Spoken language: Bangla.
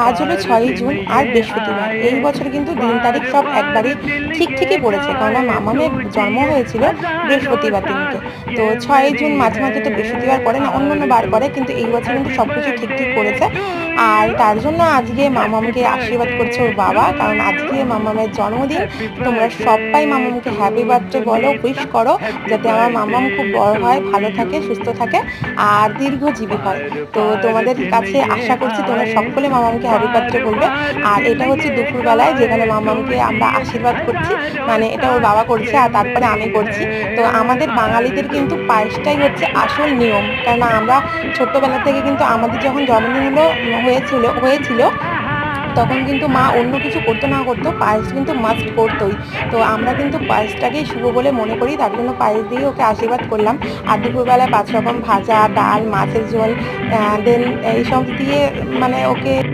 আজ হলো 6ই জুন আর বৃহস্পতিবার। এই বছর কিন্তু দিন তারিখ সব একবারেই ঠিকই পড়েছে। কেননা মামামের জন্ম হয়েছিল বৃহস্পতিবার দিনকে। তো 6ই জুন মাঝে, মাঝে তো বৃহস্পতিবার পড়ে না, অন্যান্য বার পড়ে। কিন্তু এই বছর কিন্তু সবকিছু ঠিক পড়েছে। আর তার জন্য আজকে মামামকে আশীর্বাদ করছে ওর বাবা। কারণ আজকে মামামের জন্মদিন। তোমরা সবাই মামামকে হ্যাপি বার্থডে বলো, উইশ করো যাতে আমার মামাম খুব বড় হয়, ভালো থাকে, সুস্থ থাকে আর দীর্ঘজীবী হয়। তো তোমাদের কাছে আশা করছি তোমরা সকলে মামামকে হ্যাপি বার্থডে বলবে। আর এটা হচ্ছে দুপুরবেলায় যেখানে মামামকে আমরা আশীর্বাদ করছি, মানে এটা ওর বাবা করছে আর তারপরে আমি করছি। তো আমাদের বাঙালিদের কিন্তু পায়েসটাই হচ্ছে আসল নিয়ম। কেননা আমরা ছোট্টবেলা থেকে কিন্তু আমাদের যখন জন্মদিনগুলো হয়েছিল তখন কিন্তু মা অন্য কিছু করতো না করতো, পায়েস কিন্তু মাস্ট করতোই। তো আমরা কিন্তু পায়েসটাকেই শুভ বলে মনে করি, তার জন্য পায়েস দিয়ে ওকে আশীর্বাদ করলাম। আর দুপুরবেলায় 5 রকম ভাজা, ডাল, মাছের ঝোল, দেন এইসব দিয়ে মানে ওকে